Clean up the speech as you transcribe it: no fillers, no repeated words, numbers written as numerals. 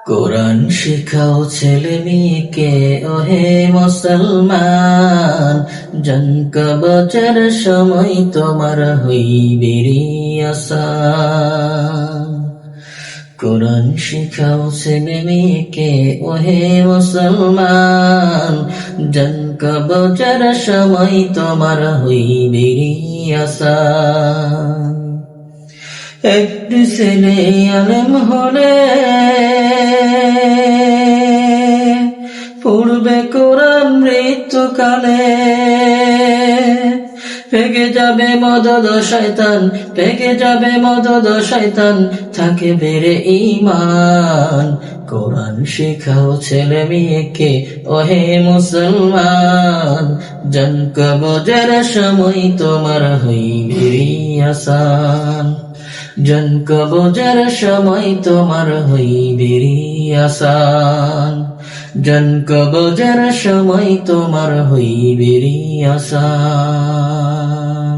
কোরআন শিখাও ছেলে মেয়েকে ওহে মুসলমান, জনক বচার সময় তোমার হইবে রে আসান। কোরআন শিখাও ছেলে মেয়েকে ওহে মুসলমান, জনক বচার সময় তোমার হইবে রে আসান। একটি ছেলে আলেম হলে পড়বে কোরআন মৃত্যুকালে, ভেগে যাবে মদদ শয়তান, ভেগে যাবে মদদ শয়তান, থাকে বেড়ে ঈমান। কোরআন শিখাও ছেলে মেয়েকে ওহে মুসলমান, জনক বোঝার সময় তোমার হইবে আসান। জনক বোঝার সময় তোমার হইবে আসান। জনক বোঝার সময় তোমার হইবে আসান।